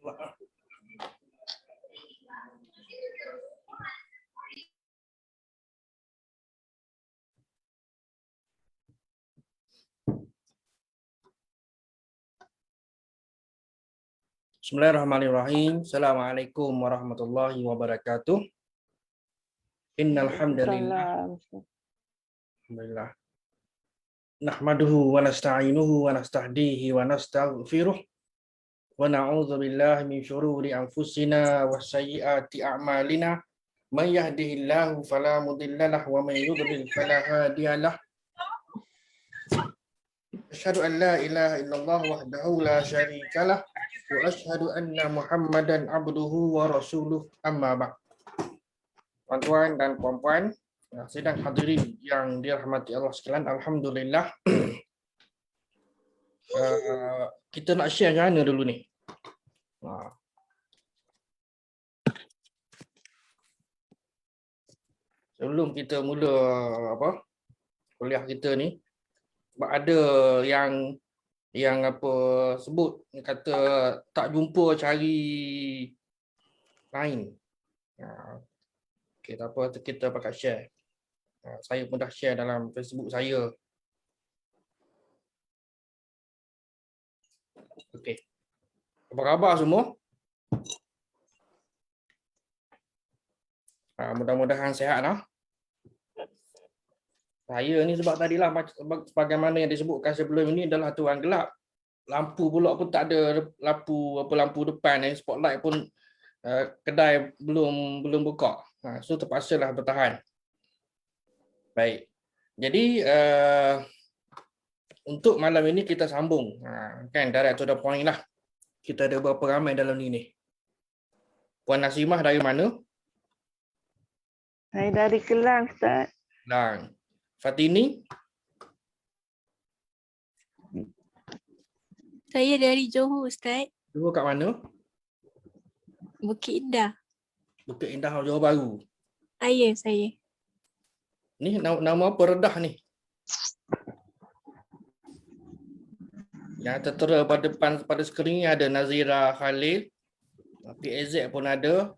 Bismillahirrahmanirrahim. Assalamualaikum warahmatullahi wabarakatuh. Innal hamdalillah. Alhamdulillah. Nahmaduhu wa nasta'inuhu wa nastahdihi wa nastaghfiruh wa na'udzu billahi min syururi anfusina wa sayyiati a'malina. May yahdihillahu fala mudhillalah wa may yudlil fala hadiyalah. Asyhadu an la ilaha illallah wahdahu la syarikalah wa asyhadu anna Muhammadan abduhu wa rasuluh, amma ba'd. Tuan-tuan dan puan-puan, sidang hadirin yang dirahmati Allah sekalian, alhamdulillah. Kita nak share macam mana dulu ni? Sebelum kita mula kuliah kita ni, sebab ada yang sebut kata tak jumpa cari lain. Okey, tak apa, kita pakai share. Saya pun dah share dalam Facebook saya. Okey. Apa khabar semua? Mudah-mudahan sihat lah. Saya ni sebab tadilah sebagaimana yang disebutkan sebelum ini adalah tuan gelap. Lampu pula pun tak ada, lampu depan ni, spotlight pun kedai belum buka. So terpaksalah bertahan. Baik. Jadi untuk malam ini kita sambung. Kan direct to the point lah. Kita ada berapa ramai dalam ni. Puan Nasimah dari mana? Saya dari Kelang, Ustaz. Kelang. Fatini? Saya dari Johor, Ustaz. Johor kat mana? Bukit Indah. Bukit Indah, Johor Bahru. Ya, saya. Ni nama apa redah ni? Yang tertera pada depan pada skrin ni ada Nazira Khalil. PAZ pun ada.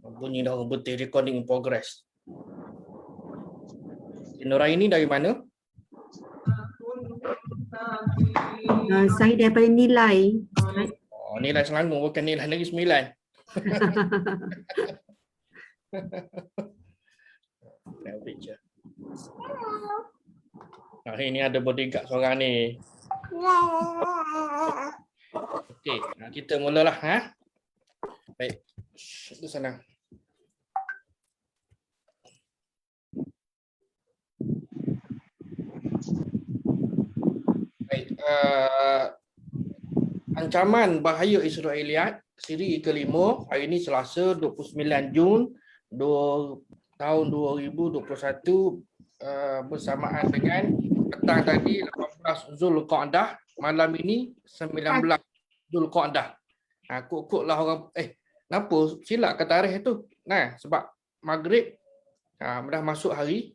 Bunyi dah betul, recording in progress. Nuraini dari mana? Saya daripada Nilai. Oh, Nilai Selangor, bukan Nilai Negeri Sembilan. Ini ada bodyguard seorang ni. Okey, kita mulalah. Baik, itu senang. Baik, ancaman bahaya Israeliat siri kelima, hari ini Selasa 29 Jun tahun 2021, bersamaan dengan petang tadi 18 Zulqa'dah, malam ini 19 Zulqa'dah. Kok-koklah orang kenapa silap ke tarikh tu? Sebab Maghrib dah masuk hari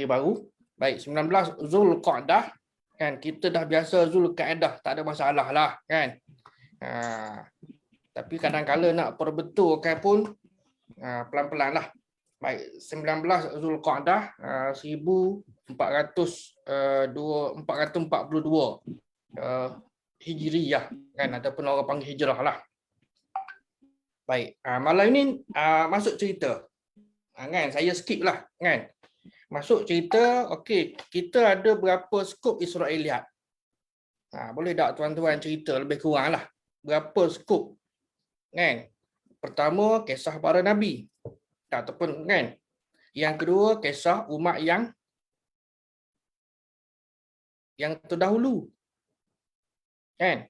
baru. Baik, 19 Zulqa'dah. Kan kita dah biasa Zulqa'dah, tak ada masalah lah kan. Tapi kadang-kala nak perbetulkan pun pelan-pelan lah. Baik, 19 Zulqa'dah 1442 Hijriyah kan, ataupun orang panggil hijrah lah. Baik, malam ini masuk cerita. Kan saya skip lah kan. Masuk cerita, okey, kita ada berapa skop Israeliat. Boleh tak tuan-tuan cerita lebih kurang lah. Berapa skop? Kan? Pertama, kisah para nabi. Ataupun kan? Yang kedua, kisah umat yang terdahulu. Kan?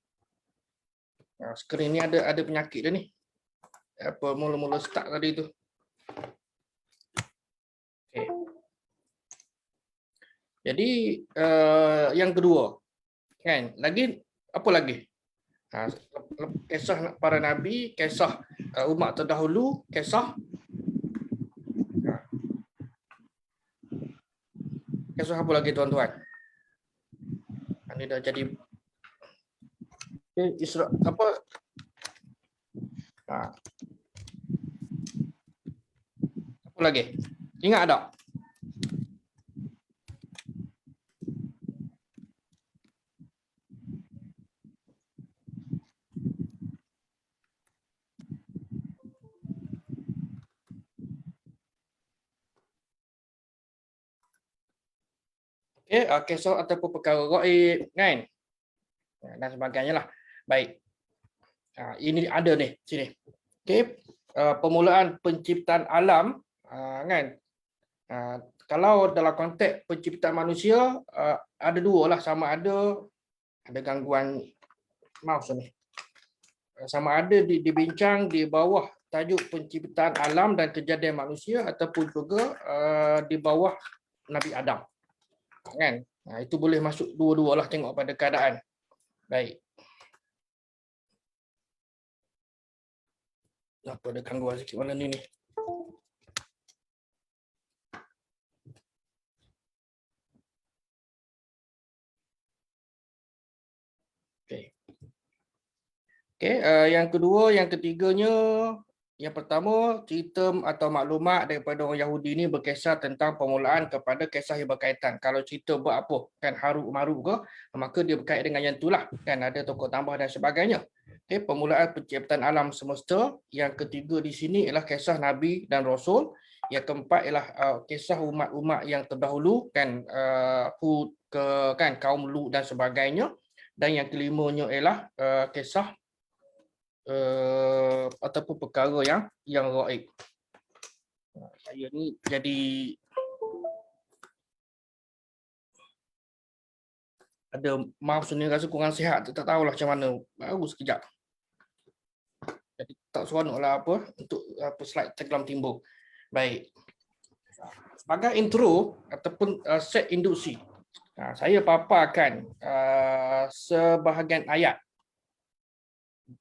Skrin ni ada penyakit dia ni. Mula-mula start tadi tu. Okay. Jadi yang kedua, kan? Apa lagi? Kisah para nabi, kisah umat terdahulu, kisah apa lagi tuan-tuan? Ini dah jadi Okay, apa? Apa lagi? Ingat tak? Kisah ataupun perkara gaib kan, dan sebagainya lah. Baik, ini ada ni sini. Permulaan penciptaan alam kan. Kalau dalam konteks penciptaan manusia ada dua lah, sama ada gangguan mouse ni. Sama ada dibincang di bawah tajuk penciptaan alam dan kejadian manusia ataupun juga di bawah Nabi Adam. Kan? Itu boleh masuk dua-dua lah, tengok pada keadaan. Baik. Apa ada gangguan sikit mana ni? Okey, yang kedua, yang ketiganya, yang pertama, cerita atau maklumat daripada orang Yahudi ni berkisar tentang permulaan kepada kisah yang berkaitan. Kalau cerita buat apa, kan haru maru ke, maka dia berkait dengan yang itulah, kan ada tokoh tambah dan sebagainya. Okey, permulaan penciptaan alam semesta. Yang ketiga di sini ialah kisah Nabi dan Rasul. Yang keempat ialah kisah umat-umat yang terdahulu, kan Hud ke, kan kaum Lut dan sebagainya. Dan yang kelimanya ialah kisah ataupun perkara yang gaib. Saya ni jadi ada mouse ni rasa kurang sihat, tak tahulah macam mana. Baru sekejap. Jadi tak seronoklah apa untuk slide tenggelam timbul. Baik. Sebagai intro ataupun set induksi, saya paparkan sebahagian ayat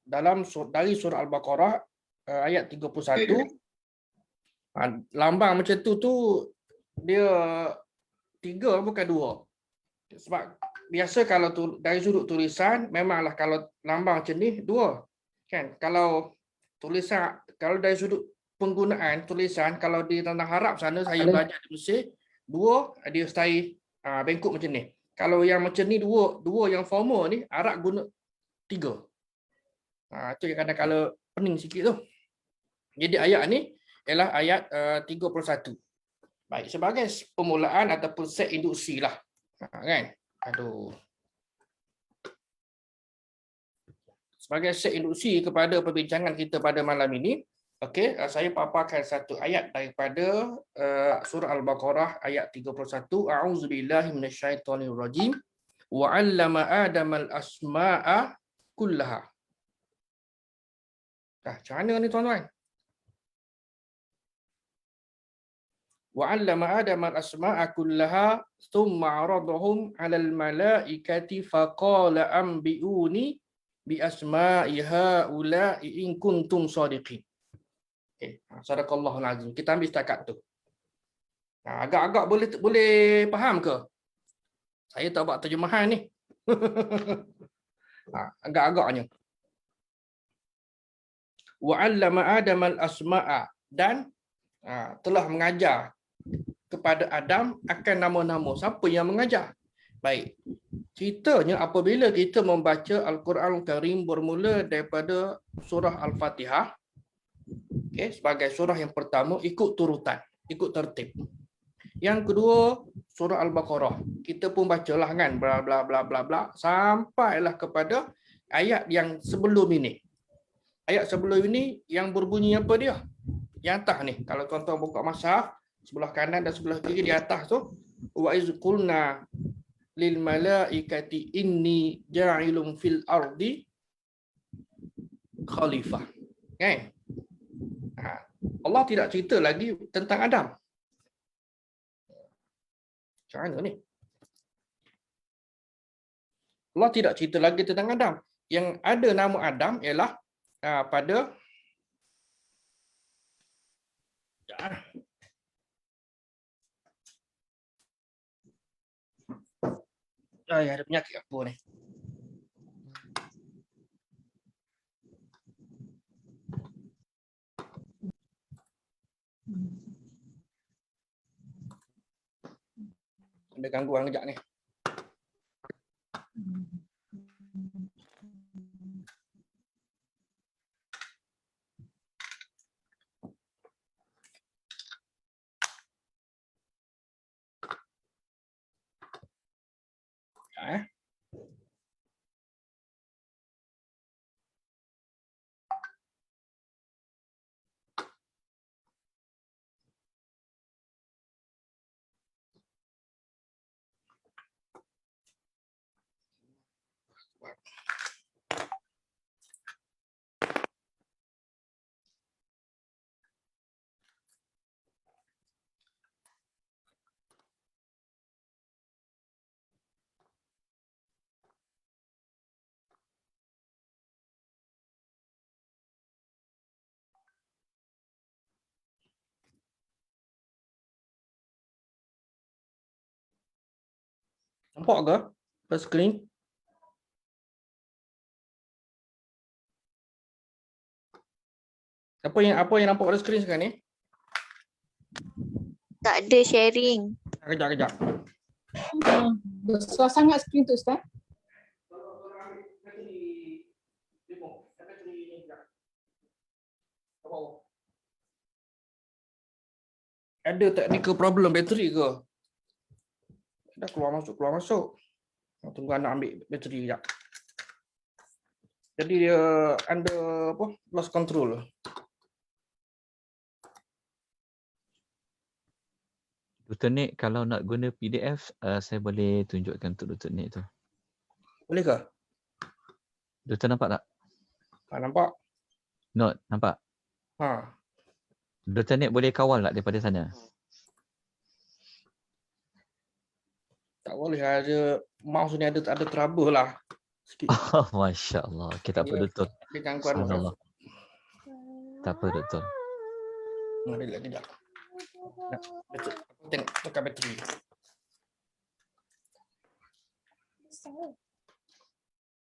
dari surah Al-Baqarah ayat 31. Lambang macam tu dia 3 bukan 2. Sebab biasa kalau dari sudut tulisan memanglah kalau lambang macam ni 2. Kan? Kalau dari sudut penggunaan tulisan, kalau di tanah Arab sana saya belajar di Mesir, 2 dia style bengkok macam ni. Kalau yang macam ni 2 yang formal ni Arab guna 3. Itu yang kadang-kadang pening sikit tu. Jadi ayat ni ialah ayat 31. Baik, sebagai permulaan ataupun set induksi lah. Kan? Sebagai set induksi kepada perbincangan kita pada malam ini, okey, saya paparkan satu ayat daripada surah Al-Baqarah ayat 31. A'udzubillahi minasyaitonirrajim. Wa 'allama Adamal asma'a kullaha. Macam mana ni tuan-tuan? Wa 'allama Adamal asma'a kullaha thumma 'aradahum 'alal malaikati faqala anbi'uni bi asma'i haula'i in kuntum shadiqin. Okey, sadaqallahul azim. Kita ambil setakat tu. Agak-agak boleh faham ke? Saya tak buat terjemahan ni. Agak-agaknya. Wa 'allama Adamal asma'a, dan telah mengajar kepada Adam akan nama-nama. Siapa yang mengajar? Baik. Ceritanya apabila kita membaca Al-Quran Karim bermula daripada surah Al-Fatihah, okay, sebagai surah yang pertama, ikut turutan, ikut tertib. Yang kedua, surah Al-Baqarah. Kita pun bacalah kan, bla bla bla bla bla, sampailah kepada ayat yang sebelum ini. Ayat sebelum ini yang berbunyi apa dia? Yang atas ni. Kalau tuan-tuan buka mushaf, sebelah kanan dan sebelah kiri di atas tu, wa iz qulna lil malaikati inni ja'ilun fil ardi khalifah. Kan? Allah tidak cerita lagi tentang Adam. Macam mana ni? Allah tidak cerita lagi tentang Adam. Yang ada nama Adam ialah pada ada penyakit apa ni? Ada gangguan kejap ni. Sekejap, Nampak ke first screen? Apa yang nampak pada screen sekarang ni? Tak ada sharing. Kejap. Besar sangat skrin tu Ustaz. Ada technical problem bateri ke? Dah keluar masuk. Tunggu anak ambil bateri sekejap. Jadi dia under lost control. Dr. Nick, kalau nak guna PDF, saya boleh tunjukkan untuk Dr. Nick tu. Boleh ke? Dr. nampak tak? Nampak? Note, nampak? Ha. Dr. Nick boleh kawal tak daripada sana? Tak boleh, ada mouse ni ada trouble lah. Sikit. Oh, Masya Allah. Okay, tak apa, Dr. Dia gangguan. Subhanallah. Tak apa, Dr. Kejap. Aku tengok tekan bateri.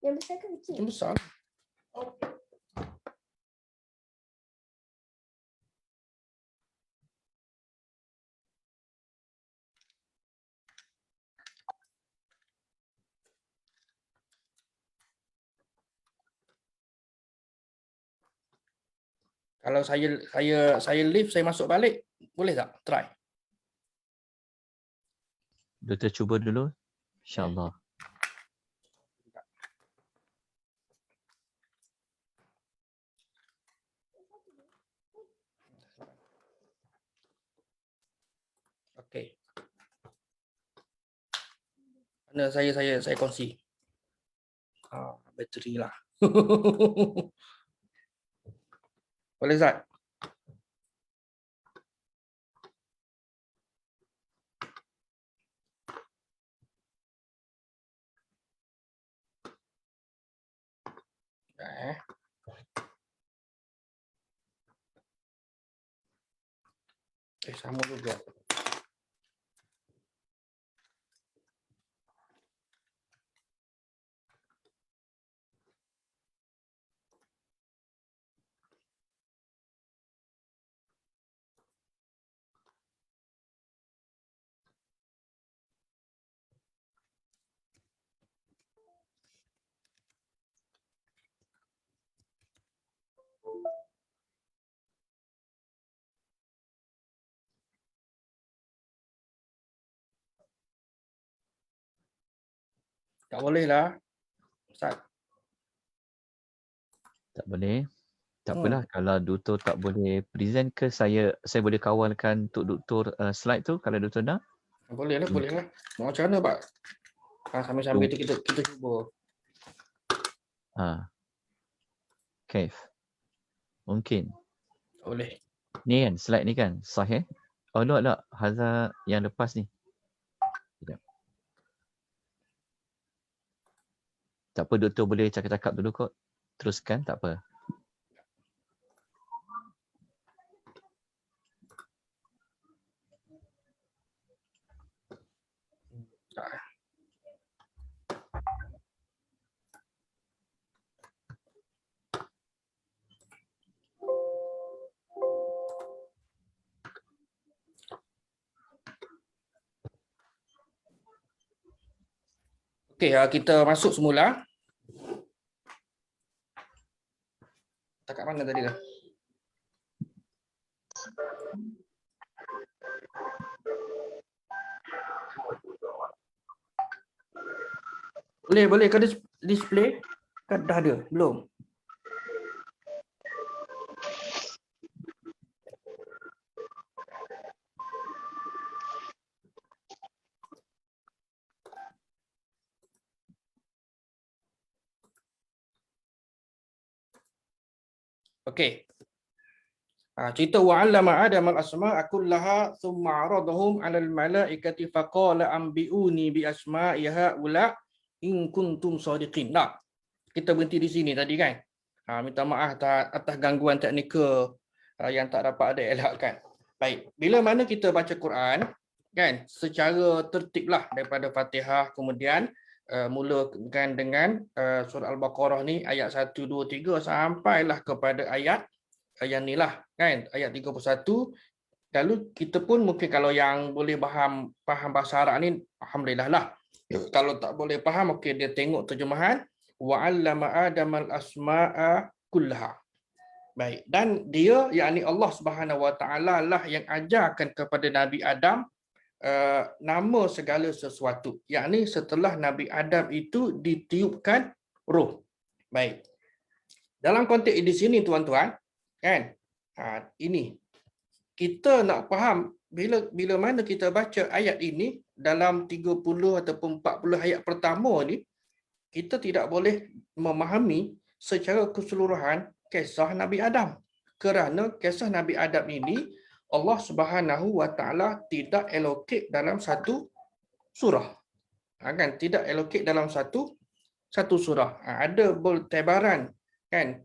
Yang besar ke kecil? Yang besar. Kalau saya leave, saya masuk balik, boleh tak? Try. Dr. cuba dulu. InsyaAllah. Okey. Mana saya kongsi. Bateri lah. Boleh Zat? Sama juga. Tak boleh lah. Ustaz. Tak boleh. Tak apalah. Kalau Dr. tak boleh present ke, saya boleh kawalkan untuk Dr. Slide tu kalau Dr. nak. Boleh lah. Mau macam mana, Pak? Sambil-sambil tu kita cuba. Kaif. Mungkin. Boleh. Ni kan, slide ni kan, sahih. Oh, no. Hazar yang lepas ni. Sekejap. Tak apa, Doktor boleh cakap-cakap dulu kot. Teruskan, tak apa. Okey, kita masuk semula. Tak kat mana tadi dah? Boleh ke display? Kan dah ada, belum? Okey. Cerita wa'allama Adam al-asma'a kullaha thumma 'aradahum 'ala al-mala'ikati faqala anbi'uni bi asma'i ha'ula in kuntum shadiqin. Nah, kita berhenti di sini tadi kan. Minta maaf atas gangguan teknikal yang tak dapat dielakkan. Baik, bila mana kita baca Quran kan secara tertiblah daripada Fatihah, kemudian mulakan dengan surah Al-Baqarah ni ayat 1 2 3 sampailah kepada ayat yang ni lah kan, ayat 31. Lalu kita pun mungkin kalau yang boleh faham bahasa Arab ni alhamdulillah lah. Kalau tak boleh faham, okey, dia tengok terjemahan wa'allama Adamal asma'a kullaha. Baik, dan dia yakni Allah Subhanahu Wa Taala lah yang ajarkan kepada Nabi Adam nama segala sesuatu, yakni setelah Nabi Adam itu ditiupkan roh. Baik. Dalam konteks di sini tuan-tuan, kan? Ini kita nak faham bila mana kita baca ayat ini dalam 30 ataupun 40 ayat pertama ni, kita tidak boleh memahami secara keseluruhan kisah Nabi Adam. Kerana kisah Nabi Adam ini Allah Subhanahu Wa Taala tidak allocate dalam satu surah. Kan, tidak allocate dalam satu surah. Ada bertebaran kan.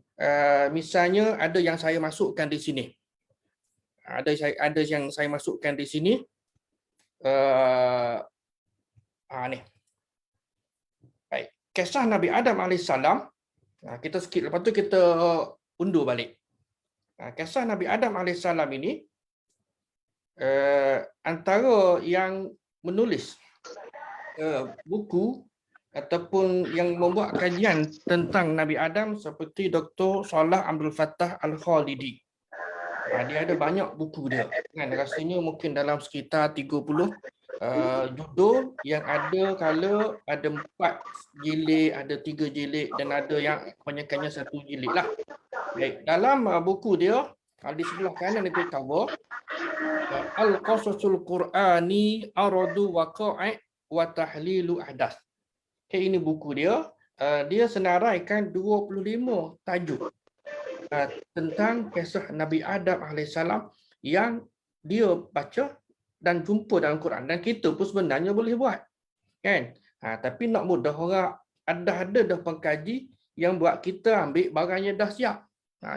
Misalnya ada yang saya masukkan di sini. Ada yang saya masukkan di sini. Ni. Baik. Kisah Nabi Adam alaihissalam. Kita skip, lepas tu kita undur balik. Kisah Nabi Adam alaihissalam ini antara yang menulis buku ataupun yang membuat kajian tentang Nabi Adam seperti Dr. Salah Abdul Fattah Al-Khalidi. Dia ada banyak buku dia. Kan, rasanya mungkin dalam sekitar 30 judul yang ada kala ada 4 jilid, ada 3 jilid dan ada yang kebanyakannya 1 jilid lah. Baik, dalam buku dia di sebelah kanan itu cover Al-Qasasul Qur'ani Aradu Waqa'i wa Tahlilu Ahdath. Okay, ini buku dia. Dia senaraikan 25 tajuk tentang kisah Nabi Adam alaihissalam yang dia baca dan jumpa dalam Quran, dan kita pun sebenarnya boleh buat kan. Tapi nak mudah orang ada dah pengkaji yang buat kita ambil barangnya dah siap.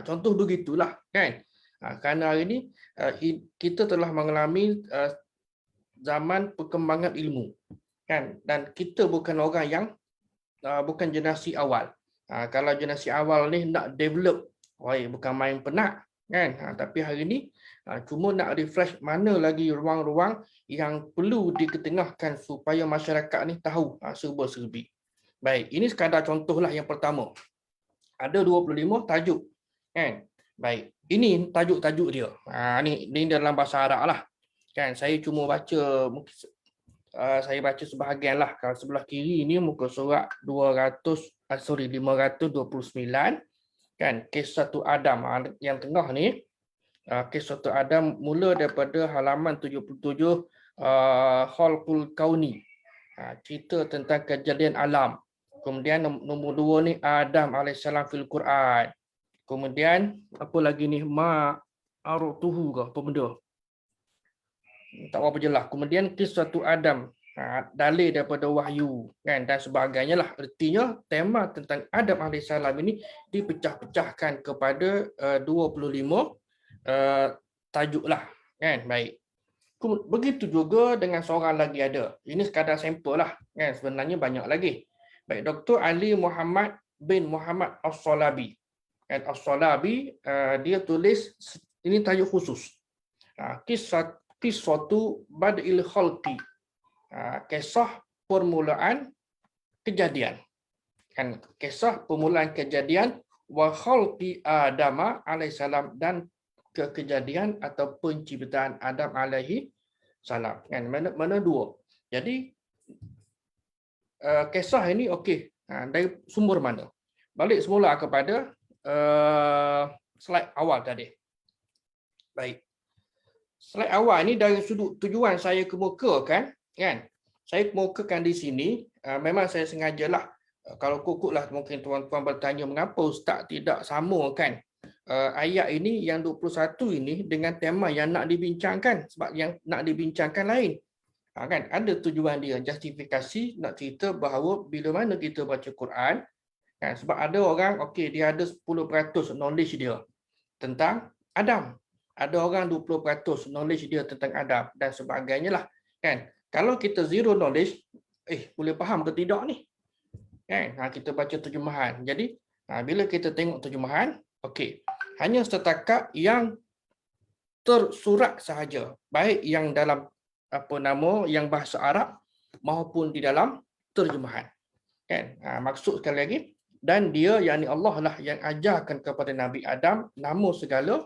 Contoh begitulah kan. Kerana hari ini kita telah mengalami zaman perkembangan ilmu kan, dan kita bukan orang yang bukan generasi awal. Kalau generasi awal ni nak develop, bukan main penat kan. Tapi hari ini cuma nak refresh mana lagi ruang-ruang yang perlu diketengahkan supaya masyarakat ni tahu serba-serbi. Baik, ini sekadar contohlah yang pertama. Ada 25 tajuk kan. Baik, ini tajuk-tajuk dia. Ni dalam bahasa Arab lah. Kan, saya cuma baca saya baca sebahagian lah. Kalau sebelah kiri ni muka surat 529 kan, Kisah Adam. Yang tengah ni Kisah Adam mula daripada halaman 77 Khalqul Kauni. Cerita tentang kejadian alam. Kemudian nombor 2 ni Adam alaihissalam fil Quran. Kemudian apa lagi ni, ma'arutuhu ke apa benda. Tak apa jelas. Kemudian Kisah Adam, dalil daripada wahyu kan, dan sebagainya lah. Artinya tema tentang Adam alaihissalam ini dipecah-pecahkan kepada 25 tajuk lah kan. Baik. Begitu juga dengan seorang lagi ada. Ini sekadar sampel lah kan, sebenarnya banyak lagi. Baik, Dr. Ali Muhammad bin Muhammad As-Salabi. As-Salabi dia tulis ini tajuk khusus. Kisah tu Bad'il Khalqi. Kisah permulaan kejadian. Kan kisah permulaan kejadian wa khalqi Adam alaihissalam dan kejadian atau penciptaan Adam alaihi salam. Kan mana dua. Jadi kisah ini okey. Dari sumber mana? Balik semula kepada slide awal tadi. Baik. Slide awal ini dari sudut tujuan saya kemukakan, kan? Saya kemukakan di sini, memang saya sengajalah, kalau kukuklah mungkin tuan-tuan bertanya mengapa Ustaz tidak samakan ayat ini yang 21 ini dengan tema yang nak dibincangkan, sebab yang nak dibincangkan lain. Kan ada tujuan dia, justifikasi nak cerita bahawa bila mana kita baca Quran, kan, sebab ada orang okey dia ada 10% knowledge dia tentang Adam. Ada orang 20% knowledge dia tentang Adam dan sebagainya lah. Kan? Kalau kita zero knowledge, boleh faham ke tidak ni? Kan? Kita baca terjemahan. Jadi, bila kita tengok terjemahan, okey, hanya setakat yang tersurat sahaja. Baik yang dalam yang bahasa Arab maupun di dalam terjemahan. Kan? Maksud sekali lagi, dan dia, yakni Allah lah yang ajarkan kepada Nabi Adam nama segala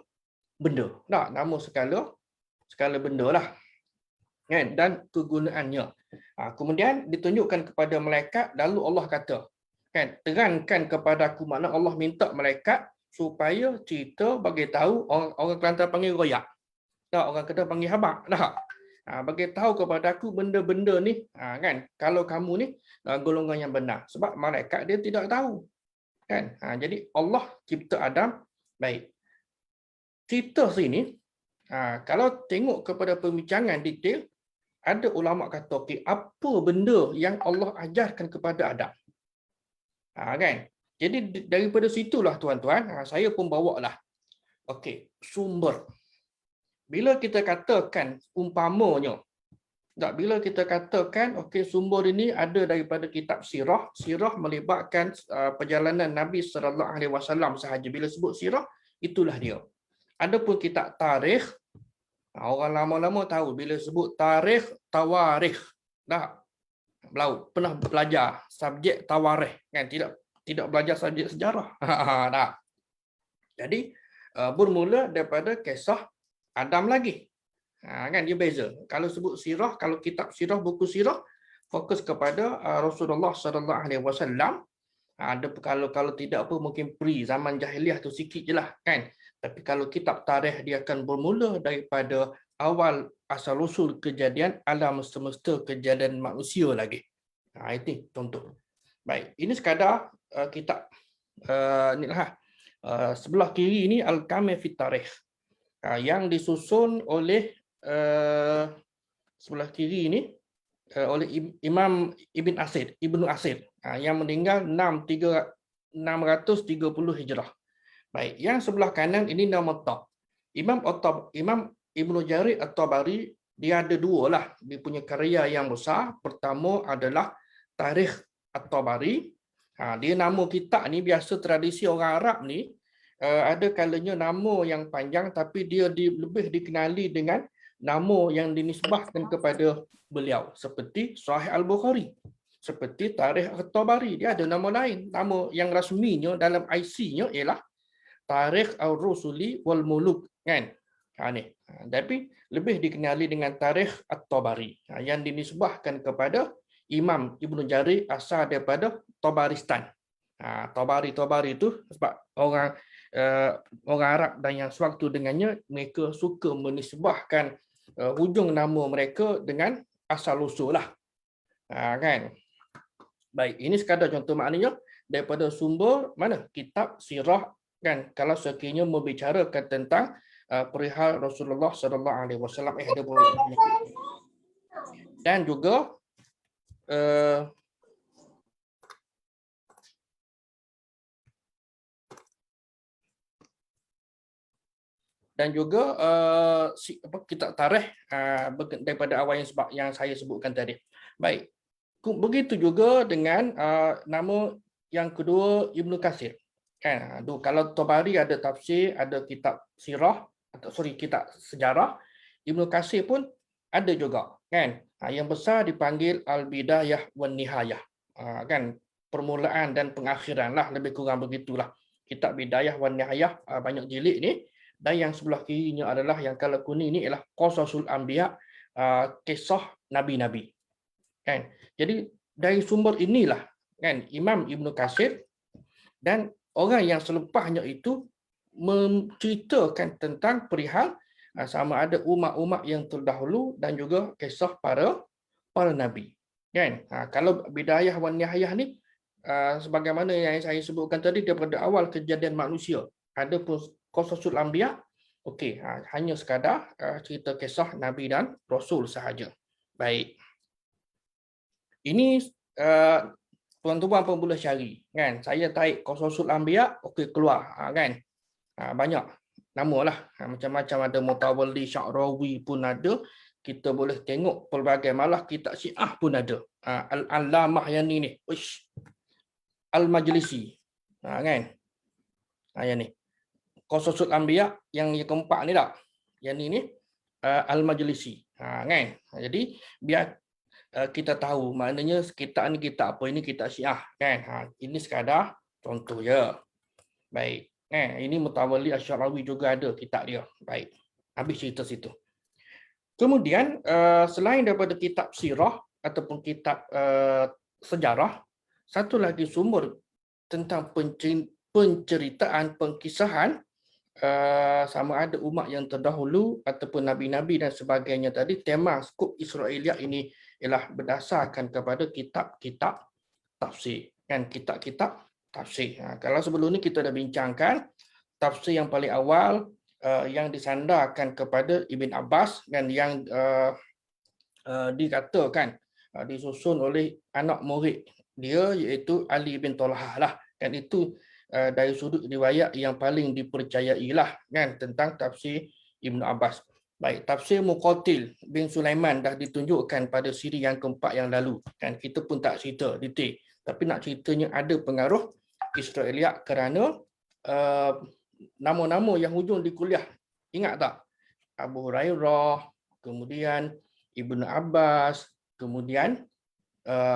benda. Nama segala benda lah. Kan? Dan kegunaannya. Kemudian ditunjukkan kepada malaikat, lalu Allah kata, kan, terangkan kepada aku, makna Allah minta malaikat supaya cerita bagi tahu orang Kelantan panggil royak. Orang Kedah panggil habak. Bagi tahu kepada aku benda-benda ni, kan, kalau kamu ni golongan yang benar. Sebab malaikat dia tidak tahu. Kan? Jadi Allah cipta Adam. Baik. Cerita sini, kalau tengok kepada pembincangan detail, ada ulama kata, okay, apa benda yang Allah ajarkan kepada Adam? Kan? Jadi daripada situlah tuan-tuan, saya pun bawa lah. Okey, sumber. Bila kita katakan umpamanya, bila kita katakan okey sumber ini ada daripada kitab sirah, sirah melibatkan perjalanan Nabi SAW sahaja. Bila sebut sirah, itulah dia. Adapun kitab tarikh, orang lama-lama tahu bila sebut tarikh, tawarikh. Pernah belajar subjek tawarikh, kan? Tidak belajar subjek sejarah. Jadi bermula daripada kisah Adam lagi. Kan dia beza. Kalau sebut sirah, kalau kitab sirah, buku sirah fokus kepada Rasulullah SAW. Ada kalau tidak apa mungkin zaman jahiliah tu sikit jelah, kan. Tapi kalau kitab tarikh dia akan bermula daripada awal asal usul kejadian alam semesta, kejadian manusia lagi. Itu contoh. Baik, ini sekadar kitab inilah. Sebelah kiri ini Al-Kamil fi Tarikh. Yang disusun oleh sebelah kiri ini oleh Imam Ibnu Asir yang meninggal 630 Hijrah. Baik, yang sebelah kanan ini nama top. Imam Ibnu Jarir At-Tabari, dia ada dua lah. Dia punya karya yang besar. Pertama adalah Tarikh At-Tabari. Dia nama kitab ni biasa tradisi orang Arab ni ada kalanya nama yang panjang tapi dia lebih dikenali dengan nama yang dinisbahkan kepada beliau. Seperti Sahih Al-Bukhari. Seperti Tarikh At-Tabari. Dia ada nama lain. Nama yang rasminya dalam IC-nya ialah Tarikh Ar-Rusuli wal Muluk, kan? Ni. Tapi lebih dikenali dengan Tarikh At-Tabari yang dinisbahkan kepada Imam Ibnu Jarir asal daripada Tabaristan. Tabari itu sebab orang Arab dan yang sewaktu dengannya mereka suka menisbahkan hujung nama mereka dengan asal usul lah. Kan? Baik, ini sekadar contoh maknanya daripada sumber mana? Kitab sirah, kan, kalau sekiranya membicarakan tentang perihal Rasulullah SAW dan juga kitab tarikh daripada awal yang saya sebutkan tadi. Baik, begitu juga dengan nama yang kedua Ibnu Katsir. Kan, kalau Tabari ada tafsir, ada kitab sirah kitab sejarah. Ibnu Katsir pun ada juga, kan. Yang besar dipanggil Al-Bidayah wan Nihayah. kan permulaan dan pengakhiran lah, lebih kurang begitulah. Kitab Bidayah wan Nihayah banyak jilid ni, dan yang sebelah kirinya adalah yang color kuning ni ialah Qasasul Anbiya, kisah nabi-nabi. Kan? Jadi dari sumber inilah kan Imam Ibnu Katsir dan orang yang selepasnya itu menceritakan tentang perihal sama ada umat-umat yang terdahulu dan juga kisah para nabi. Kan? Kalau Bidayah wan Nihayah ni sebagaimana yang saya sebutkan tadi daripada awal kejadian manusia. Adapun Qasasul Anbiya, okey, hanya sekadar cerita kisah nabi dan rasul sahaja. Baik. Ini tuan-tuan pun boleh cari kan. Saya tarik Qasasul Anbiya, okey keluar kan. Banyak nama lah. Macam-macam ada Mutawalli, Sya'rawi pun ada. Kita boleh tengok pelbagai, malah kitab Syiah pun ada. Al-Alamah yang ni. Uish. Al-Majlisi. Kan? Yang ni. Qasasul Anbiya yang keempat ni tak? Yang ni Al-Majlisi. Kan? Jadi biar kita tahu maknanya kitab ni kitab apa, ini kitab Syiah kan. Ini sekadar contoh je. Baik. Ini Mutawalli Asy-Sya'rawi juga ada kitab dia. Baik. Habis cerita situ. Kemudian selain daripada kitab sirah ataupun kitab sejarah, satu lagi sumber tentang penceritaan, pengkisahan sama ada umat yang terdahulu ataupun nabi-nabi dan sebagainya tadi, tema skop Israiliyat ini ialah berdasarkan kepada kitab-kitab tafsir. Kan, kitab-kitab tafsir. Kalau sebelum ni kita dah bincangkan tafsir yang paling awal yang disandarkan kepada Ibn Abbas dan yang dikatakan disusun oleh anak murid dia iaitu Ali bin Talhah lah. Dan itu dari sudut riwayat yang paling dipercayai lah kan tentang tafsir Ibn Abbas. Baik, tafsir Muqatil bin Sulaiman dah ditunjukkan pada siri yang keempat yang lalu. Kan kita pun tak cerita detail, tapi nak ceritanya ada pengaruh Israiliyat kerana nama-nama yang hujung di kuliah. Ingat tak? Abu Hurairah, kemudian Ibn Abbas, kemudian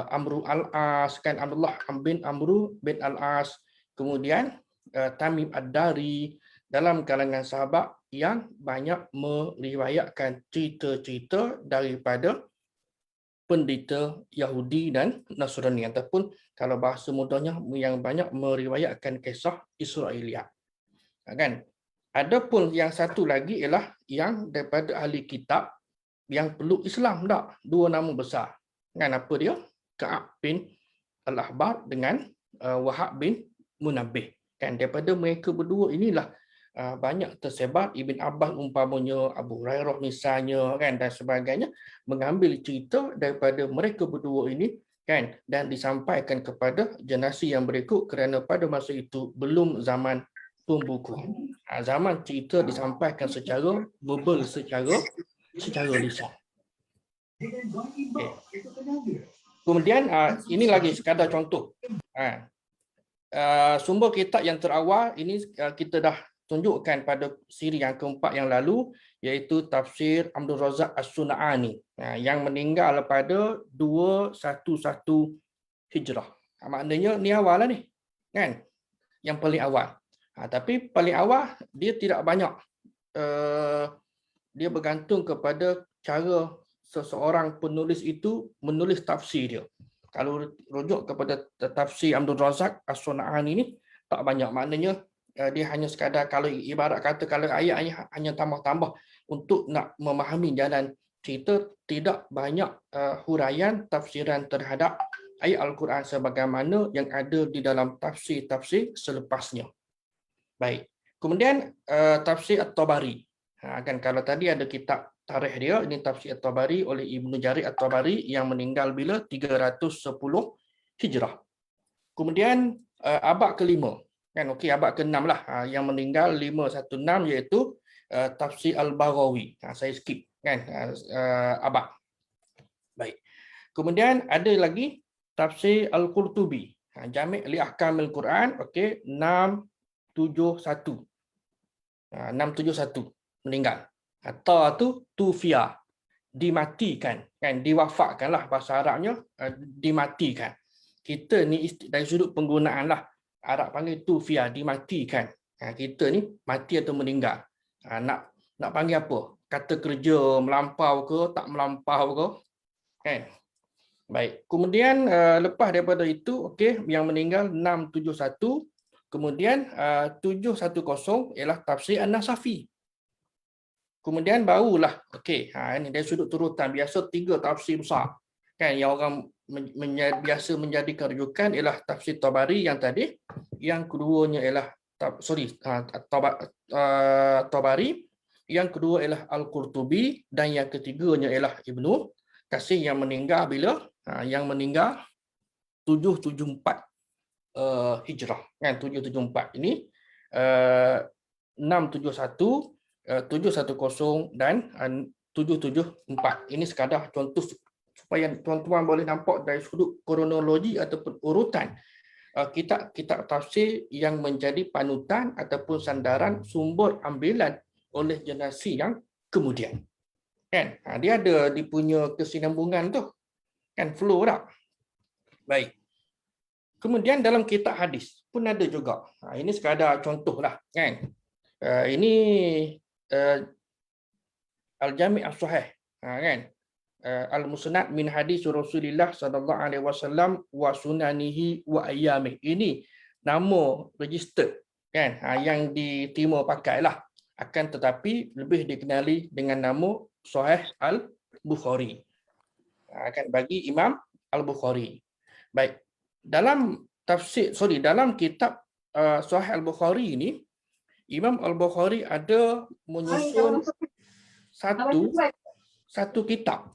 Amru al-As, kan Abdullah bin Amru bin al-As, kemudian Tamim ad-Dari, dalam kalangan sahabat yang banyak meriwayatkan cerita-cerita daripada pendeta Yahudi dan Nasrani, ataupun kalau bahasa mudahnya yang banyak meriwayatkan kisah Israiliyat. Kan? Adapun yang satu lagi ialah yang daripada ahli kitab yang peluk Islam tak? Dua nama besar. Kan apa dia? Ka'ab bin Al-Ahbar dengan Wahab bin Munabbih. Kan daripada mereka berdua inilah banyak tersebar Ibn Abbas umpamanya, Abu Hurairah misalnya kan dan sebagainya, mengambil cerita daripada mereka berdua ini kan dan disampaikan kepada generasi yang berikut kerana pada masa itu belum zaman pembuku. Zaman cerita disampaikan secara verbal, secara lisan. Okay. Kemudian ini lagi sekadar contoh. Sumber kitab yang terawal ini kita dah tunjukkan pada siri yang keempat yang lalu, iaitu tafsir Abdul Razak As-Sun'ani yang meninggal pada 211 Hijrah. Maknanya ni awal lah ni kan, yang paling awal. Tapi paling awal dia tidak banyak, dia bergantung kepada cara seseorang penulis itu menulis tafsir dia. Kalau rujuk kepada tafsir Abdul Razak As-Sun'ani ini tak banyak, maknanya dia hanya sekadar, kalau ibarat kata kalau ayat hanya tambah-tambah untuk nak memahami jalan cerita, tidak banyak huraian tafsiran terhadap ayat Al-Quran sebagaimana yang ada di dalam tafsir-tafsir selepasnya. Baik. Kemudian tafsir At-Tabari. Kan kalau tadi ada kitab tarikh dia, ini tafsir At-Tabari oleh Ibnu Jarir At-Tabari yang meninggal bila 310 Hijrah. Kemudian abad kelima, kan okey, abad ke-6 lah yang meninggal 516, iaitu tafsir Al-Baghawi. Saya skip kan abad. Baik. Kemudian ada lagi tafsir Al-Qurtubi, Jami' li Ahkamil Quran, okey, 671 meninggal. Atau tu tufia, dimatikan, kan, diwafatkanlah bahasa Arabnya, dimatikan. kita ni dari sudut penggunaan lah. Arab panggil tufia, dimatikan. Kita ni mati atau meninggal. Nak panggil apa? Kata kerja melampau ke, tak melampau ke? Kan? Baik. Kemudian lepas daripada itu, okey, yang meninggal 671. Kemudian 710 ialah tafsir An-Nasafi. Kemudian barulah, okey, ini dari sudut turutan biasa 3 tafsir besar. Kan yang orang biasa menjadikan rujukan ialah tafsir Tabari yang tadi, yang keduanya ialah Tabari, yang kedua ialah Al-Qurtubi dan yang ketiganya ialah Ibnu Katsir yang meninggal bila yang meninggal 774 Hijrah, kan 774 ini 671, 710 dan 774. Ini sekadar contoh supaya tuan-tuan boleh nampak dari sudut kronologi ataupun urutan kitab tafsir yang menjadi panutan ataupun sandaran sumber ambilan oleh generasi yang kemudian. Kan? Dia ada dia punya kesinambungan tu. Kan flow tak? Baik. Kemudian dalam kitab hadis pun ada juga. Ini sekadar contohlah, kan. Ini Al-Jami' As-Sahih, kan. Al-Musnad min hadis Rasulullah sallallahu alaihi wasallam wa sunanihi wa ayyamih. Ini nama register, kan, yang diterima pakailah. Akan tetapi lebih dikenali dengan nama Sahih Al-Bukhari. Akan bagi Imam Al-Bukhari. Baik. Dalam kitab Sahih Al-Bukhari ini, Imam Al-Bukhari ada menyusun satu kitab.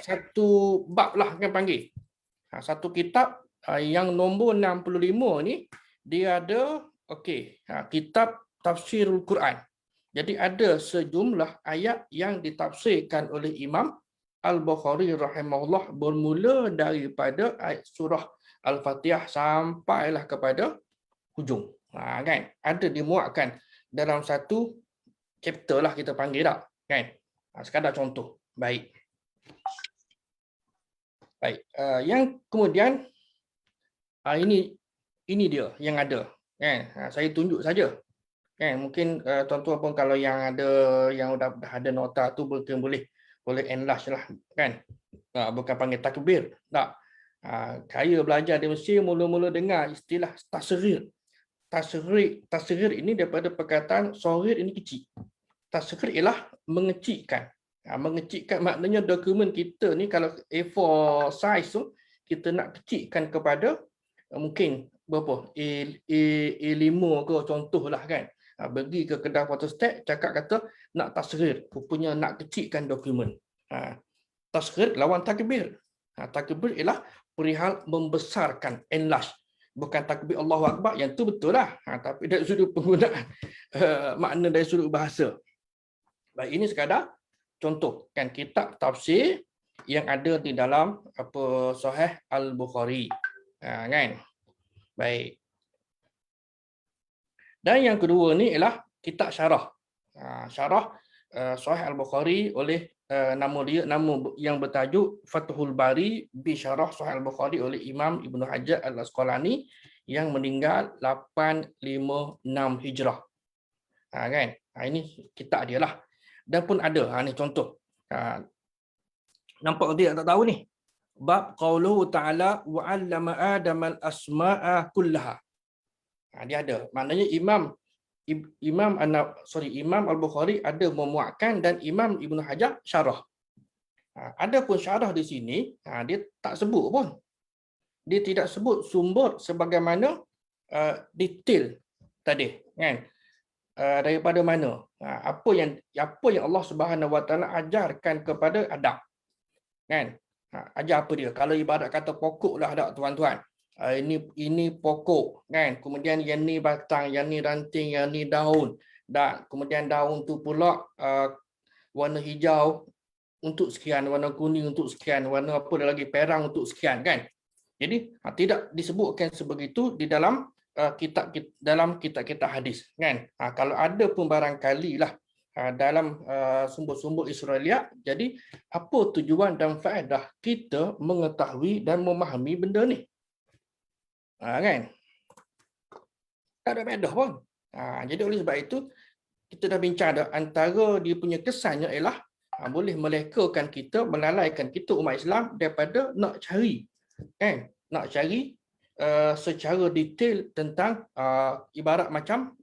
Satu bab lah kan panggil. Satu kitab yang nombor 65 ni dia ada kitab Tafsirul Quran. Jadi ada sejumlah ayat yang ditafsirkan oleh Imam Al-Bukhari rahimahullah bermula daripada ayat surah Al-Fatihah sampailah kepada hujung. Kan? Ada dimuatkan dalam satu chapter lah kita panggil tak? Kan? Sekadar contoh. Baik. Yang kemudian ini dia yang ada. Kan? Saya tunjuk saja. Kan? Mungkin tuan-tuan pun kalau yang dah ada nota tu mungkin boleh enlarge lah, kan. Bukan panggil takbir, tak. Saya belajar di Mesir mula-mula dengar istilah tasghir. Tasghir ini daripada perkataan saghir ini kecil. Tasghir ialah mengecilkan. Mengecilkan maknanya dokumen kita ni kalau A4 size tu kita nak kecilkan kepada mungkin berapa? A5 ke contohlah, kan. Pergi ke kedai photostat, cakap kata nak tasghir, rupanya nak kecilkan dokumen. Tasghir lawan takbir. Takbir ialah perihal membesarkan, enlarge. Bukan takbir Allahu Akbar, yang tu betul lah. Tapi dari sudut penggunaan, makna dari sudut bahasa. Baik, ini sekadar contoh, kan, kitab tafsir yang ada di dalam Sahih Al-Bukhari. Kan? Baik. Dan yang kedua ni ialah kitab syarah. Syarah Sahih Al-Bukhari oleh nama yang bertajuk Fathul Bari bi Syarah Sahih Al-Bukhari oleh Imam Ibnu Hajar Al-Asqalani yang meninggal 856 Hijrah. Kan? Ini kitab dia lah. Dan pun ada, ni contoh. Nampak dia tak tahu ni? Bab qauluhu ta'ala wa 'allama Adama al-asma'a kullaha. Dia ada. Maknanya Imam Al-Bukhari ada memuatkan dan Imam Ibnu Hajar syarah. Ada pun syarah di sini, dia tak sebut pun. Dia tidak sebut sumber sebagaimana detail tadi, kan? Daripada mana? Apa yang Allah Subhanahu Wa Taala ajarkan kepada Adam. Kan? Ajar apa dia? Kalau ibarat kata pokok lah tak, tuan-tuan. Ini pokok, kan, kemudian yang ni batang, yang ni ranting, yang ni daun, dan kemudian daun tu pula warna hijau untuk sekian, warna kuning untuk sekian, warna apa lagi, perang untuk sekian, kan. Jadi tidak disebutkan sebegitu di dalam kitab-kitab hadis, kan. Kalau ada pun barangkali lah dalam sumber-sumber Israeliat. Jadi apa tujuan dan faedah kita mengetahui dan memahami benda ni? Kan? Tak ada faedah pun. Jadi oleh sebab itu kita dah bincang dah, antara dia punya kesannya ialah boleh melekakan kita, melalaikan kita umat Islam daripada nak cari, kan? Nak cari secara detail tentang ibarat macam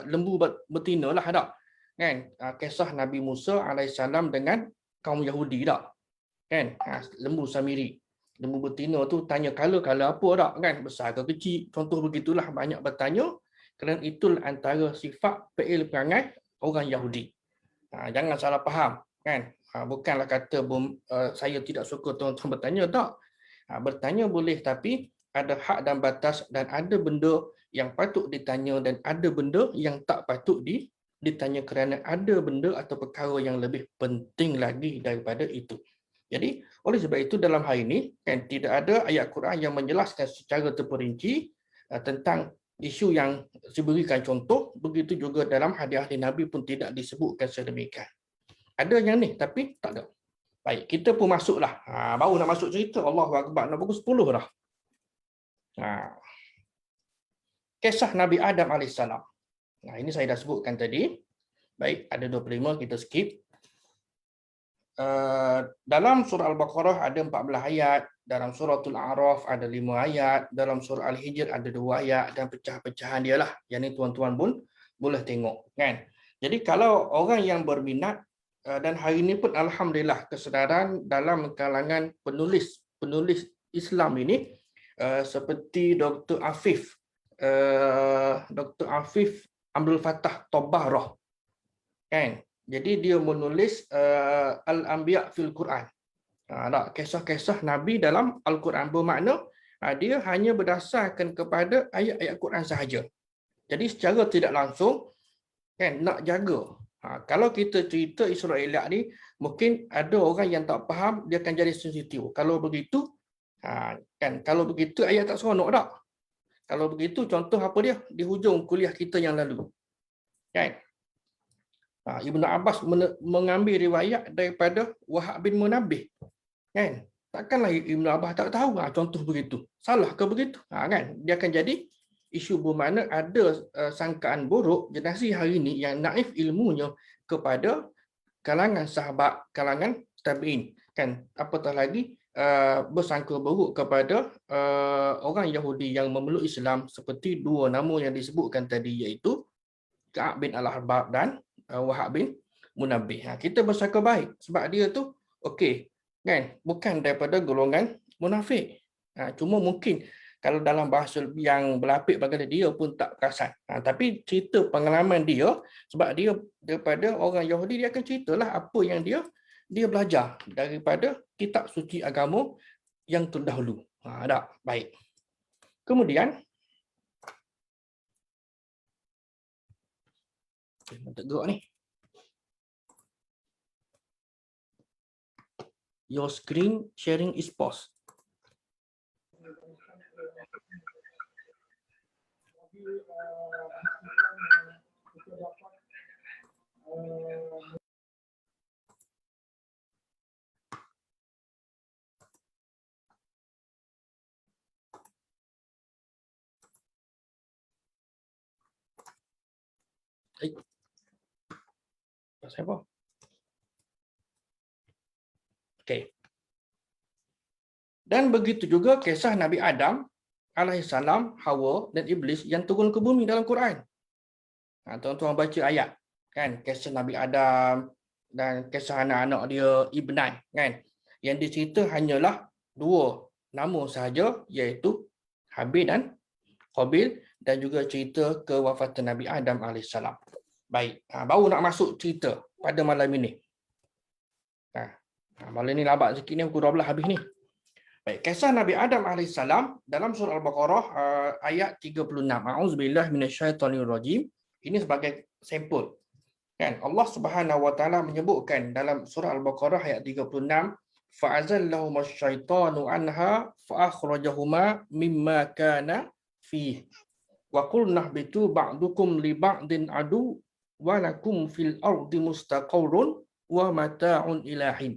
lembu betina lah, tak? Kan? Kisah Nabi Musa alaihissalam dengan kaum Yahudi, tak? Kan? Lembu Samiri, lembu betina tu tanya kala-kala apa, tak? Kan? Besar ke kecil, contoh begitulah, banyak bertanya. Kerana itulah antara sifat fi'il perangai orang Yahudi. Jangan salah faham, kan? Bukanlah kata saya tidak suka tuan-tuan bertanya, tak. Bertanya boleh, tapi ada hak dan batas, dan ada benda yang patut ditanya dan ada benda yang tak patut ditanya kerana ada benda atau perkara yang lebih penting lagi daripada itu. Jadi, oleh sebab itu dalam hal ini, kan, tidak ada ayat Quran yang menjelaskan secara terperinci tentang isu yang diberikan contoh. Begitu juga dalam hadis ahli Nabi pun tidak disebutkan sedemikian. Ada yang ni tapi tak ada. Baik, kita pun masuklah. Baru nak masuk cerita, Allahu Akbar, nak pukul 10 dah. Kisah Nabi Adam AS. Ini saya dah sebutkan tadi. Baik, ada 25, kita skip. Dalam surah Al-Baqarah ada 14 ayat, dalam suratul A'raf ada 5 ayat, dalam surah Al-Hijr ada 2 ayat, dan pecah-pecahan dia lah. Yang ni tuan-tuan pun boleh tengok, kan? Jadi kalau orang yang berminat, dan hari ini pun alhamdulillah kesedaran dalam kalangan penulis Islam ini, seperti Dr. Afif Abdul Fattah Tabarrah, kan? Jadi dia menulis Al-Anbiya fil Quran. Kisah-kisah Nabi dalam Al-Quran, bermakna dia hanya berdasarkan kepada ayat-ayat Quran sahaja. Jadi secara tidak langsung, kan, nak jaga. Kalau kita cerita Israeliat ni, mungkin ada orang yang tak faham, dia akan jadi sensitif. Kalau begitu, kan, kalau begitu ayat tak seronok tak? Kalau begitu, contoh apa dia? Di hujung kuliah kita yang lalu, kan? Ibnu Abbas mengambil riwayat daripada Wahab bin Munabbih, kan? Takkanlah Ibnu Abbas tak tahu contoh begitu. Salah ke begitu? Kan? Dia akan jadi isu bermakna ada sangkaan buruk generasi hari ini yang naif ilmunya kepada kalangan sahabat, kalangan tabi'in, kan? Apatah lagi bersangka buruk kepada orang Yahudi yang memeluk Islam, seperti dua nama yang disebutkan tadi, iaitu Ka'ab bin Al-Ahbab dan Wahab bin Munabbih. Kita bersangka baik sebab dia tu okey, kan, bukan daripada golongan munafik. Cuma mungkin kalau dalam bahasa yang berlapik bagi dia pun tak perasan. Tapi cerita pengalaman dia, sebab dia daripada orang Yahudi, dia akan ceritalah apa yang dia belajar daripada kitab suci agama yang terdahulu. Tak? Baik. Kemudian tegak ni. Your screen sharing is paused. Pasal apa? Okey. Dan begitu juga kisah Nabi Adam alaihissalam, Hawa dan Iblis yang turun ke bumi dalam Quran. Tuan-tuan baca ayat, kan, kisah Nabi Adam dan kisah anak-anak dia Ibnan, kan. Yang dicerita hanyalah dua nama sahaja, iaitu Habil dan Qabil, dan juga cerita kewafatan Nabi Adam alaihissalam. Baik, baru nak masuk cerita pada malam ini. Malam ni lambat sikit ni, pukul 12 habis ni. Baik, kisah Nabi Adam alaihissalam dalam surah Al-Baqarah ayat 36. A'udzubillahi minasyaitonirrajim. Ini sebagai sampel. Kan, Allah Subhanahu wa taala menyebutkan dalam surah Al-Baqarah ayat 36, fa'azallahuma asyaitanu anha fa'akhrajahuma mimma kana fihi wa qulna bitu ba'dukum li ba'din adu wa lakum fil ardi mustaqarrun wa mata'un ila hin.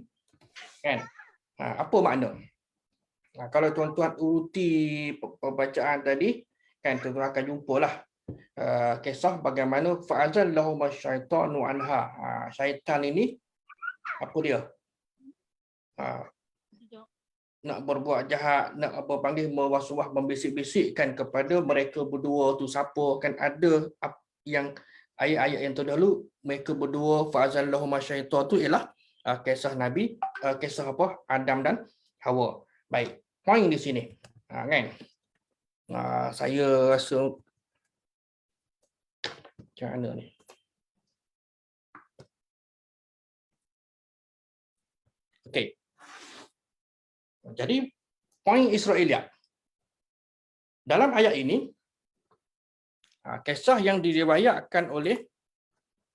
Kan? Apa makna? Kalau tuan-tuan uruti pembacaan tadi, kan tuan-tuan akan jumpalah kisah bagaimana fa'azallahum asyaitanu anha. Syaitan ini apa dia? Nak berbuat jahat, nak apa panggil mewaswah, membisik-bisikkan kepada mereka berdua tu siapa, kan ada yang ayat-ayat yang terdahulu mereka berdua fa'azallahum asyaitan tu ialah kisah Nabi, kisah apa? Adam dan Hawa. Baik, poin di sini. Kan? Saya rasa macam mana ni? Okey. Jadi, poin Israeliat. Dalam ayat ini, kisah yang diriwayatkan oleh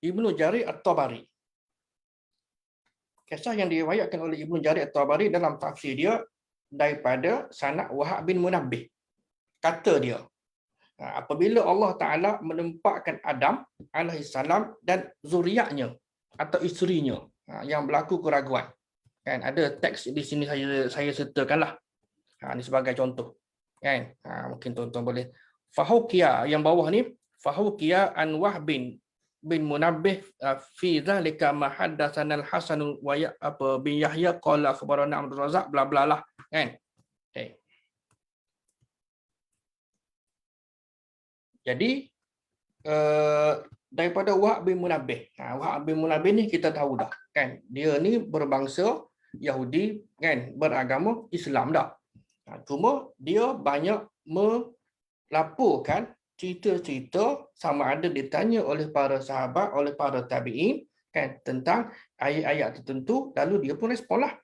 Ibnu Jarir At-Tabari. Kisah yang diriwayatkan oleh Ibnu Jarir At-Tabari dalam tafsir dia daripada sanad Wahab bin Munabbih. Kata dia, apabila Allah Ta'ala menempatkan Adam alaihissalam dan zuriatnya atau isterinya yang berlaku keraguan. Kan ada teks di sini saya sertakanlah. Ini sebagai contoh. Kan? Mungkin tuan-tuan boleh. Fahukiya yang bawah ni, fahukiya an Wahb bin Munabbih fi dzalika ma haddatsana al-Hasan wa bin Yahya qala khabarana Abdul Razzaq bla bla lah. Kan? Okay. Jadi daripada Wahab bin Munabbih. Wahab bin Munabbih ni kita tahu dah, kan? Dia ni berbangsa Yahudi, kan, beragama Islam dah. Cuma dia banyak melaporkan cerita-cerita sama ada ditanya oleh para sahabat, oleh para tabi'in, kan, tentang ayat-ayat tertentu, lalu dia pun respon lah.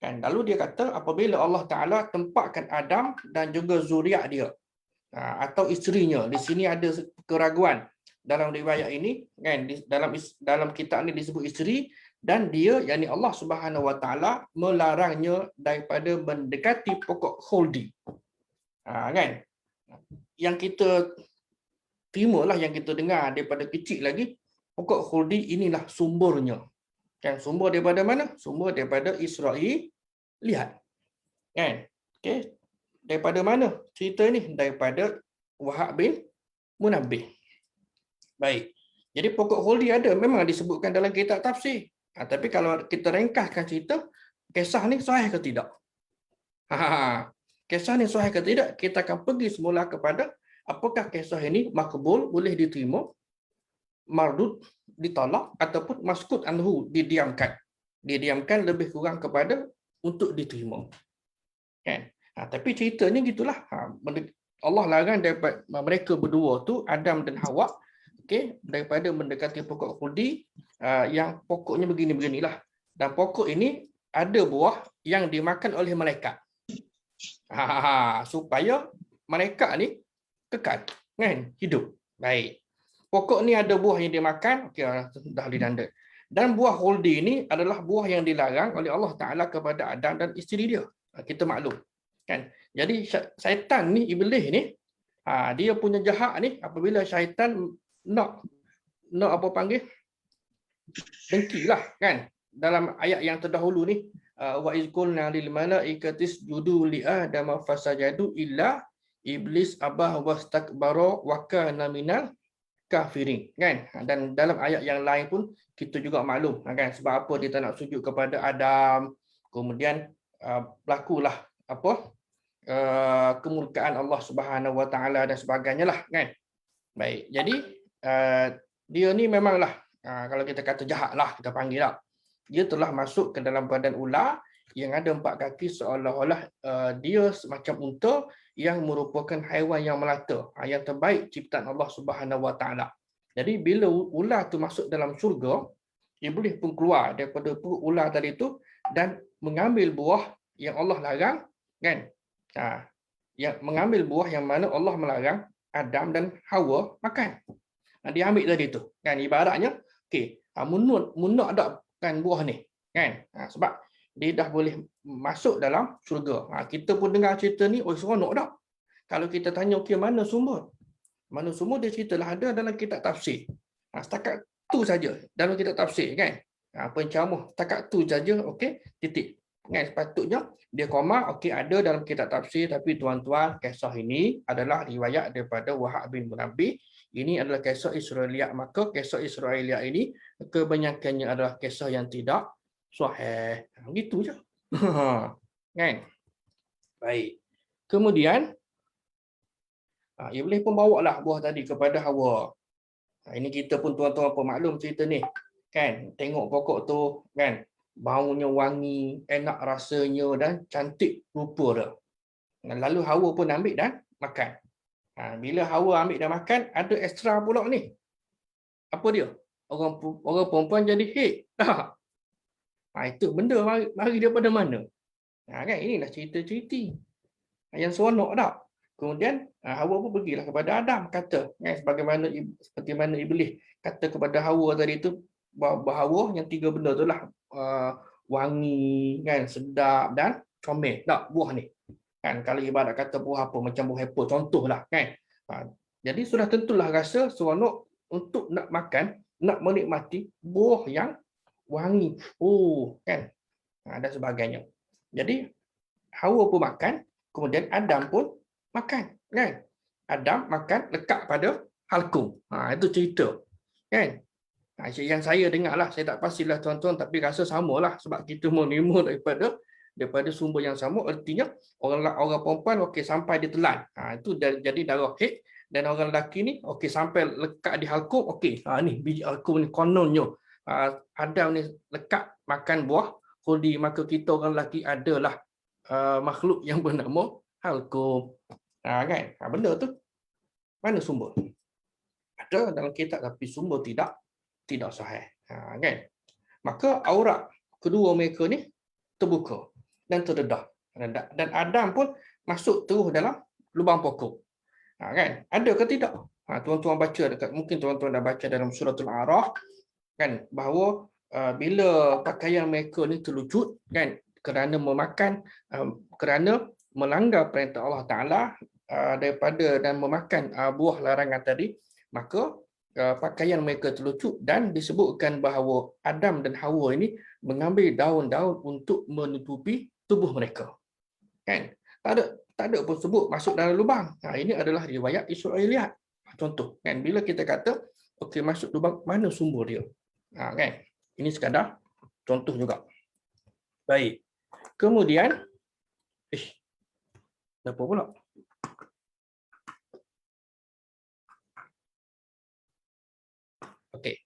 Kan, lalu dia kata apabila Allah Ta'ala tempatkan Adam dan juga zuriat dia atau isterinya, di sini ada keraguan dalam riwayat ini, kan, dalam kitab ni disebut isteri, dan dia, yakni Allah Subhanahu Wa Taala melarangnya daripada mendekati pokok khuldi. Kan? Yang kita terimalah, yang kita dengar daripada kecil lagi, pokok khuldi inilah sumbernya. Kan, sumber daripada mana? Sumber daripada Israel. Lihat. Kan? Okey. Daripada mana cerita ini? Daripada Wahab bin Munabbih. Baik. Jadi pokok khuldi ada, memang disebutkan dalam kitab tafsir. Tapi kalau kita ringkaskan cerita, kisah ni sahih ke tidak? Kisah ni sahih ke tidak? Kita akan pergi semula kepada apakah kisah ini makbul, boleh diterima, mardud, ditolak, ataupun maskut anhu, didiamkan. Didiamkan lebih kurang kepada untuk diterima. Kan? Tapi ceritanya gitulah. Allah larang daripada mereka berdua tu, Adam dan Hawa, okay, daripada mendekati pokok khuldi yang pokoknya begini-beginilah. Dan pokok ini ada buah yang dimakan oleh malaikat. Supaya mereka ni kekal, kan, hidup. Baik. Pokok ni ada buah yang dimakan, okey, dah didanda. Dan buah khuldi ini adalah buah yang dilarang oleh Allah Ta'ala kepada Adam dan isteri dia. Kita maklum. Kan? Jadi syaitan ni, iblis ni, dia punya jahat ni, apabila syaitan nak apa panggil, dengkilah, kan, dalam ayat yang terdahulu ni, wa iz qulna lil malaikati isjudu li adama fasajadu illa iblis abah wastakbara wa kana minal kafirin, kan. Dan dalam ayat yang lain pun kita juga maklum, kan, sebab apa dia tak nak sujud kepada Adam, kemudian berlakulah apa kemurkaan Allah Subhanahu Wa Taala dan sebagainya lah, kan. Baik, jadi dia ni memanglah kalau kita kata jahat lah, kita panggil lah. Dia telah masuk ke dalam badan ular yang ada 4 kaki, seolah-olah dia semacam unta yang merupakan haiwan yang melata, yang terbaik ciptaan Allah Subhanahu Wa Taala. Jadi bila ular tu masuk dalam syurga, iblis pun keluar daripada perut ular tadi tu dan mengambil buah yang Allah larang, kan. Yang mengambil buah yang mana Allah melarang Adam dan Hawa makan. Dia ambil tadi tu, kan, ibaratnya okey, munak dak kan buah ni, kan. Sebab dia dah boleh masuk dalam syurga. Kita pun dengar cerita ni, seronok dak. Kalau kita tanya okey mana sumber? Mana sumber, dia ceritalah ada dalam kitab tafsir. Setakat tu saja dalam kitab tafsir kan. Penceramah takat tu saja, okey, titik. Kan sepatutnya dia koma, okey, ada dalam kitab tafsir, tapi tuan-tuan, kisah ini adalah riwayat daripada Wahab bin Munabbih. Ini adalah kisah Israiliyat, maka kisah Israiliyat ini kebanyakannya adalah kisah yang tidak sahih. Begitu je. Kan? Baik. Kemudian Iblis pun bawa lah buah tadi kepada Hawa. Ini kita pun tuan-tuan pemaklum cerita ni. Kan? Tengok pokok tu kan, baunya wangi, enak rasanya dan cantik rupa dia. Lalu Hawa pun ambil dan makan. Bila Hawa ambil dan makan, ada ekstra pula ni. Apa dia? Orang perempuan jadi haid. Itu benda mari daripada mana? Kan? Inilah cerita-cerita yang seronok tak? Kemudian Hawa pun pergilah kepada Adam, kata seperti mana Iblis kata kepada Hawa tadi tu, bahawa yang tiga benda tu lah, wangi kan, sedap dan comel tak buah ni kan. Kalau ibarat kata buah apa, macam buah apple contohlah kan. Jadi sudah tentulah rasa seronok untuk nak makan, nak menikmati buah yang wangi kan, dan sebagainya. Jadi Hawa pun makan, kemudian Adam pun makan kan. Adam makan lekat pada halkum. Itu cerita kan. Yang saya dengar lah, saya tak pastilah tuan-tuan, tapi rasa samalah sebab kita menerima daripada sumber yang sama. Artinya orang perempuan okey sampai dia telan, itu jadi darah haid, dan orang lelaki ni okey sampai lekat di halkum, okey ni biji halkum ni kononnya Adam ni lekat makan buah khuldi, maka kita orang lelaki adalah makhluk yang bernama halkum. Kan? Benda tu mana sumber? Ada dalam kitab tapi sumber tidak sahih. Kan? Maka aurat kedua mereka ni terbuka dan terdedah. Dan Adam pun masuk terus dalam lubang pokok. Kan? Ada ke tidak? Tuan-tuan baca dekat, mungkin tuan-tuan dah baca dalam suratul A'raf kan, bahawa bila pakaian mereka ni terlucut kan, kerana memakan, kerana melanggar perintah Allah Ta'ala daripada dan memakan buah larangan tadi, maka pakaian mereka terlucut, dan disebutkan bahawa Adam dan Hawa ini mengambil daun-daun untuk menutupi tubuh mereka. Kan? Tak ada pun sebut masuk dalam lubang. Ini adalah riwayat Israiliyat. Contoh kan, bila kita kata okey masuk lubang, mana sumber dia? Kan? Ini sekadar contoh juga. Baik. Kemudian apa pula? Okey.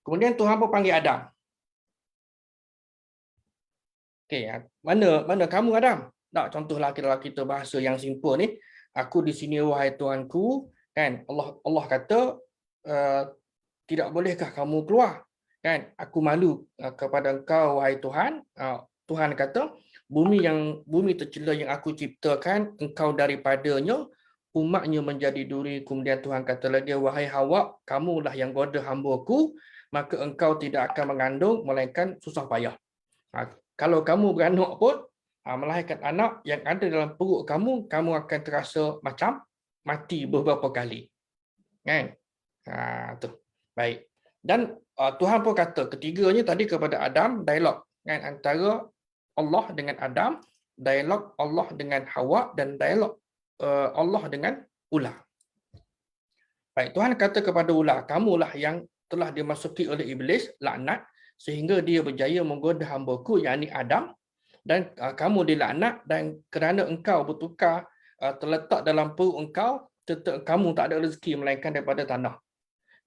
Kemudian Tuhan pun panggil Adam. Okey, mana kamu Adam? Tak, contohlah kita bahasa yang simple ni, aku di sini wahai Tuhanku, kan? Allah kata tidak bolehkah kamu keluar? Kan? Aku malu kepada engkau wahai Tuhan. Tuhan kata, bumi tercela yang aku ciptakan, engkau daripadanya, umatnya menjadi duri. Kemudian Tuhan kata lagi, wahai Hawa, kamulah yang goda hamba-Ku, maka engkau tidak akan mengandung melainkan susah payah. Kalau kamu beranak pun, melahirkan anak yang ada dalam perut kamu akan terasa macam mati beberapa kali. Kan? Tu. Baik. Dan Tuhan pun kata ketiganya tadi kepada Adam, dialog kan, antara Allah dengan Adam, dialog Allah dengan Hawa, dan dialog Allah dengan ular. Baik, Tuhan kata kepada ular, kamulah yang telah dimasuki oleh iblis laknat sehingga dia berjaya menggoda hamba-Ku, yakni Adam, dan kamu dilaknat, dan kerana engkau bertukar terletak dalam perut engkau, tetap kamu tak ada rezeki melainkan daripada tanah.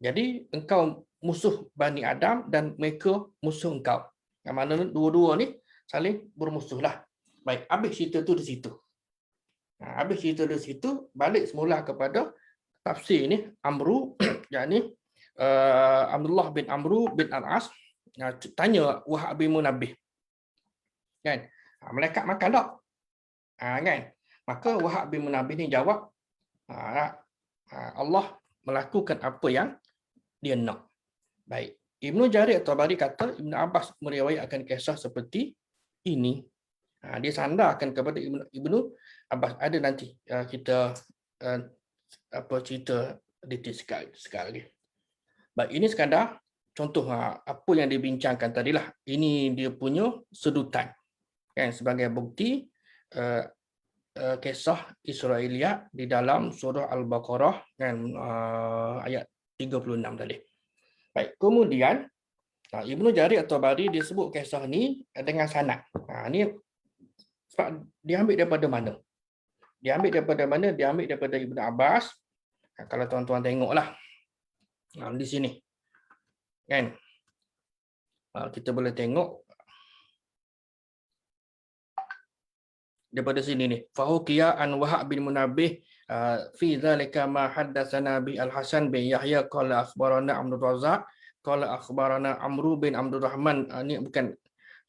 Jadi engkau musuh Bani Adam dan mereka musuh engkau. Yang mana dua-dua ni saling bermusuhlah. Baik, habis cerita tu di situ. Habis cerita di situ, balik semula kepada tafsir ni Amru, yakni Abdullah bin Amru bin Al-As tanya Wahab bin Munabbih. Kan? Malaikat makan tak? Kan? Maka Wahab bin Munabbih ni jawab, Allah melakukan apa yang dia nak. Baik. Ibnu Jarir At-Tabari kata Ibnu Abbas meriwayatkan kisah seperti ini. Dia sandarkan kepada Ibnu Abbas. Ada nanti kita cerita detail sekali. Baik, ini sekadar contoh apa yang dibincangkan tadilah. Ini dia punya sedutan. Kan, sebagai bukti kisah Israiliyat di dalam surah Al-Baqarah kan, ayat 36 tadi. Baik, kemudian Ibnu Jarir at-Tabari dia sebut kisah ni dengan sanad. Ni sebab diambil daripada mana? Diambil daripada mana? Diambil daripada Ibnu Abbas. Kalau tuan-tuan tengoklah di sini. Kan? Kita boleh tengok daripada sini ni. Fahuqiya an Wahab bin Munabbih fi dzalika ma haddatsana bi Al-Hasan bin Yahya qala akhbarana Abdul Razzaq qala akhbarana Amru bin Abdul Rahman. Ni bukan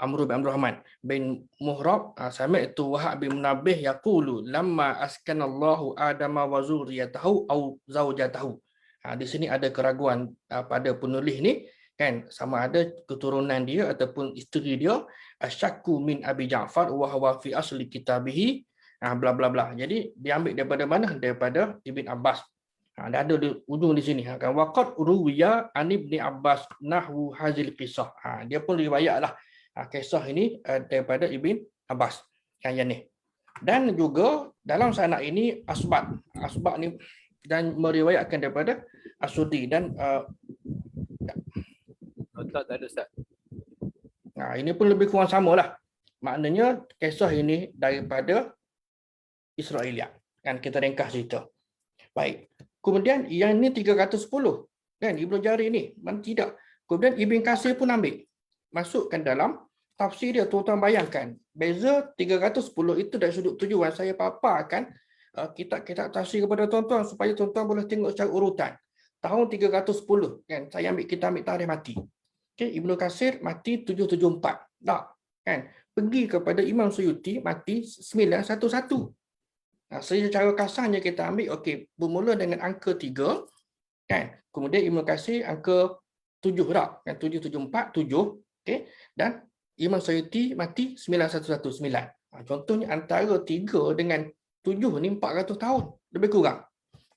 Amru bin Abdul Rahman bin Muhrab. Sami'tu Wahab bin Munabbih yaqulu lamma askanallahu Adama wa zurriyatahu au zaujatahu. Di sini ada keraguan pada penulis ni kan, sama ada keturunan dia ataupun isteri dia. Asyakku min Abi Ja'far wa huwa fi asli kitabihi bla bla bla. Jadi diambil daripada mana? Daripada Ibn Abbas. Dah ada di ujung di sini kan, waqad ruwiya an Ibn Abbas nahwu hazil qisah. Dia pun riwayatlah kisah ini daripada Ibn Abbas kan yang ni. Dan juga dalam sanad ini asbat ni dan meriwayatkan daripada As-Sudi dan Tak ada Ustaz. ini pun lebih kurang samalah. Maknanya kisah ini daripada Israiliyat. Kan kita ringkas cerita. Baik. Kemudian yang ini 310 kan Ibnu Jarir ni. Mana tidak. Kemudian Ibn Katsir pun ambil. Masukkan dalam tafsir dia. Tuan-tuan bayangkan. Beza 310 itu dari sudut tujuan. Saya paparkan kitab-kitab tafsir kepada tuan-tuan supaya tuan-tuan boleh tengok secara urutan. Tahun 310 kan saya ambil tarikh mati. Okay, Ibnu Katsir mati 774. Tak, kan? Pergi kepada Imam Suyuti mati 911. Secara kasarnya kita ambil okey, bermula dengan angka 3 kan. Kemudian Ibnu Katsir angka 7 tak? Kan 774 7, okey. Dan Imam Suyuti mati 9119. Contohnya antara 3 dengan 7 ni 400 tahun lebih kurang.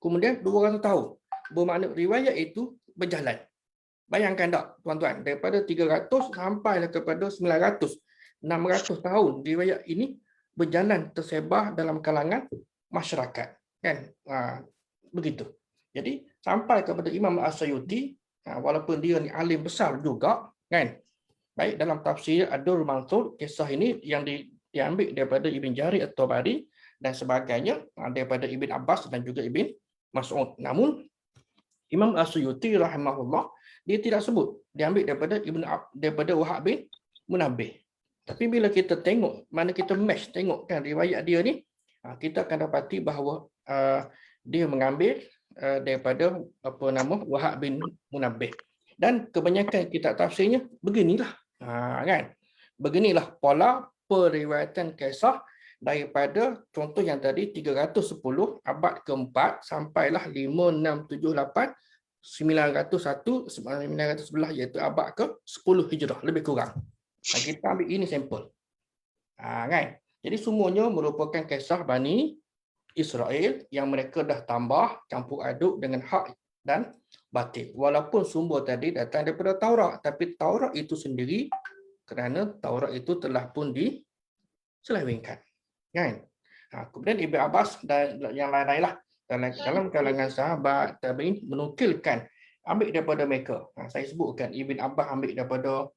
Kemudian 200 tahun. Bermakna riwayat itu berjalan. Bayangkan tak tuan-tuan, daripada 300 sampailah kepada 900. 600 tahun riwayat ini berjalan tersebar dalam kalangan masyarakat. Kan? Begitu. Jadi sampai kepada Imam As-Suyuti, walaupun dia ni alim besar juga, kan? Baik, dalam tafsir Ad-Durrul Mansur, kisah ini yang diambil daripada Ibn Jarir at-Tabari dan sebagainya, daripada Ibn Abbas dan juga Ibn Mas'ud. Namun Imam As-Suyuti rahimahullah dia tidak sebut diambil daripada Wahab bin Munabbih. Tapi bila kita tengok, mana kita match tengok kan riwayat dia ni, kita akan dapati bahawa dia mengambil daripada Wahab bin Munabbih. Dan kebanyakan kitab tafsirnya beginilah. Kan? Beginilah pola periwayatan kisah daripada contoh yang tadi 310 abad keempat sampailah 5, 6, 7, 8, 901, 911 iaitu abad ke-10 Hijrah lebih kurang. Kita ambil ini sampel. Kan? Jadi semuanya merupakan kisah Bani Israel yang mereka dah tambah campur aduk dengan hak dan batil. Walaupun sumber tadi datang daripada Taurat, tapi Taurat itu sendiri kerana Taurat itu telah pun diselewengkan. Kan? Kemudian Ibn Abbas dan yang lain-lain lah dalam kalangan sahabat tabi'in menukilkan ambil daripada mereka. Saya sebutkan Ibn Abbas ambil daripada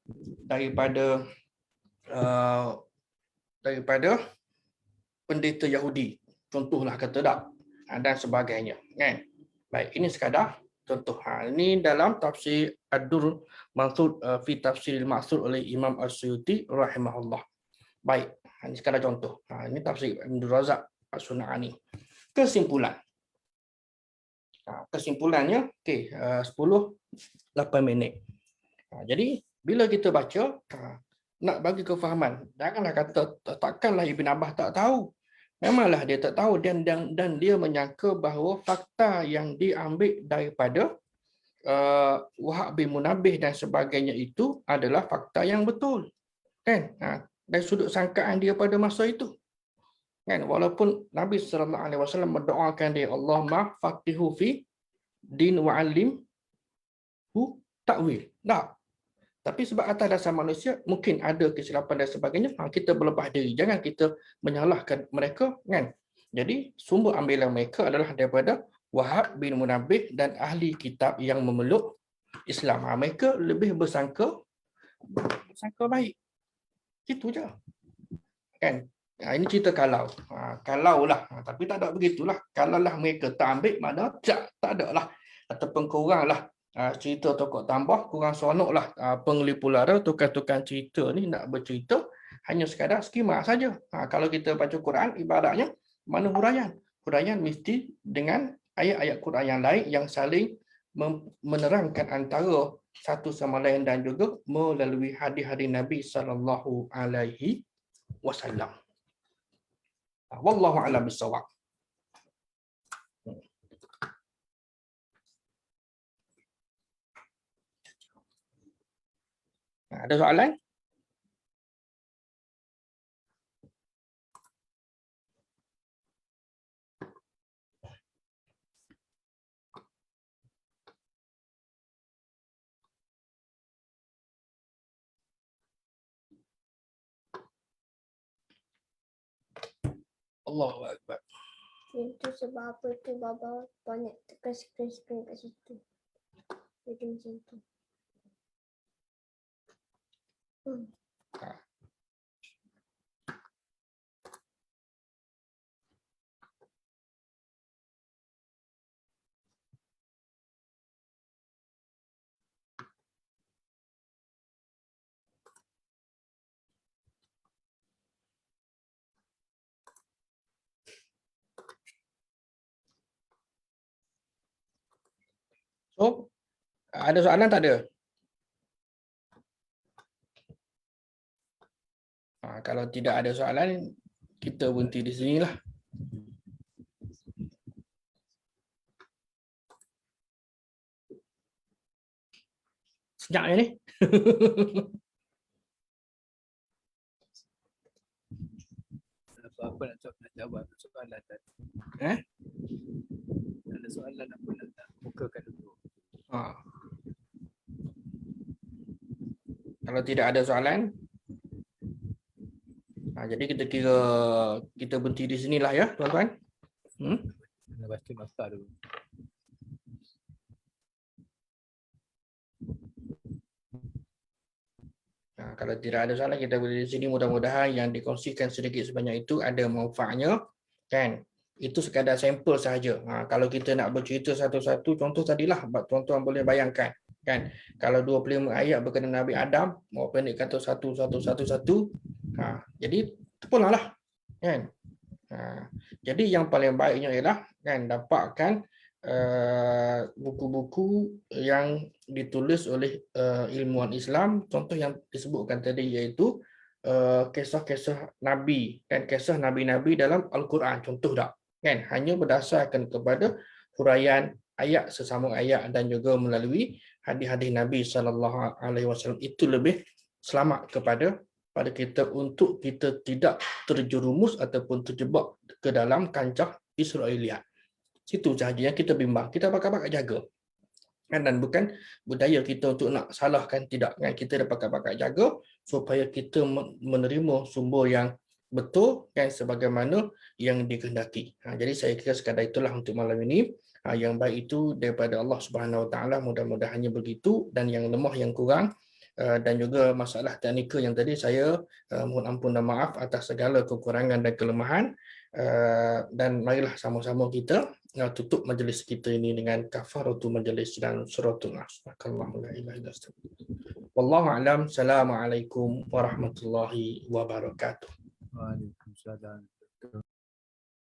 pendeta Yahudi, contohlah kata tak, dan sebagainya. Kan? Baik, ini sekadar contoh. Ini dalam tafsir Ad-Durrul Mansur fi Tafsiril Ma'thur oleh Imam As-Suyuti rahimahullah. Baik, ini sekadar contoh. Ini tafsir Abdul Razak As-Sun'ani. Kesimpulan. Kesimpulannya, okey, 10-8 minit. Jadi, bila kita baca, nak bagi kefahaman, janganlah kata takkanlah Ibn Abbas tak tahu. Memanglah dia tak tahu dan dia menyangka bahawa fakta yang diambil daripada Wahab bin Munabbih dan sebagainya itu adalah fakta yang betul. Kan? Dari sudut sangkaan dia pada masa itu. Kan? Walaupun Nabi SAW mendoakan dia, Allahumma faqihu fi din wa alim takwil. Tak. Tapi sebab atas dasar manusia mungkin ada kesilapan dan sebagainya, kita berlepas diri. Jangan kita menyalahkan mereka, kan? Jadi sumber ambilan mereka adalah daripada Wahab bin Munabbih dan ahli kitab yang memeluk Islam. Mereka lebih bersangka baik. Itu je. Kan? Ini cerita kalau. Kalau lah. Tapi tak ada begitulah. Kalau lah mereka tak ambil, mana tak ada lah. Ataupun kurang lah. Cerita tokoh tambah, kurang seronok lah. Penglipu lara, tukar-tukar cerita ni nak bercerita, hanya sekadar skema saja. Kalau kita baca Quran, ibaratnya, mana huraian? Huraian mesti dengan ayat-ayat Quran yang lain yang saling menerangkan antara satu sama lain dan juga melalui hadis-hadis Nabi sallallahu alaihi wasallam. Wallahu a'lam bissawab. Ada soalan? Allahu Akbar. Itu sebab apa tu Baba banyak tekan screen kat situ. Jadi macam tu. So, ada soalan tak ada? Kalau tidak ada soalan, kita berhenti di sinilah. Senyap ni. Apa nak jawab soalan tadi? Eh? Ada soalan apa nak bukakan dulu? Kalau tidak ada soalan, jadi kita kira kita berhenti di sinilah ya, tuan-tuan. Kena baca nota dulu. Kalau tidak ada soalan, kita berhenti di sini. Mudah-mudahan yang dikongsikan sedikit sebanyak itu ada manfaatnya, kan? Itu sekadar sampel sahaja. Kalau kita nak bercerita satu-satu, contoh tadilah, tuan-tuan boleh bayangkan, kan? Kalau 25 ayat berkenaan Nabi Adam, mau pendek kata satu. Jadi terpulanglah, kan? Jadi yang paling baiknya ialah, kan, dapatkan buku-buku yang ditulis oleh ilmuwan Islam. Contoh yang disebutkan tadi iaitu kisah-kisah Nabi dan kisah Nabi-Nabi dalam Al-Quran. Contoh tak? Kan? Hanya berdasarkan kepada huraian ayat sesama ayat dan juga melalui hadis-hadis Nabi SAW. Itu lebih selamat kepada kita untuk kita tidak terjerumus ataupun terjebak ke dalam kancah Israeliat. Situ sahaja yang kita bimbang. Kita pakai-pakai jaga. Dan bukan budaya kita untuk nak salahkan, tidak. Kita dah pakai-pakai jaga supaya kita menerima sumber yang betul, kan, sebagaimana yang dikehendaki. Jadi saya kira sekadar itulah untuk malam ini. Yang baik itu daripada Allah Subhanahu Wa Taala, mudah-mudahannya begitu, dan yang lemah, yang kurang, dan juga masalah teknikal yang tadi saya mohon ampun dan maaf atas segala kekurangan dan kelemahan. Dan marilah sama-sama kita tutup majlis kita ini dengan kafaratul majlis dan suratul nas. Wallahu a'lam. Assalamualaikum warahmatullahi wabarakatuh. Waalaikumsalam.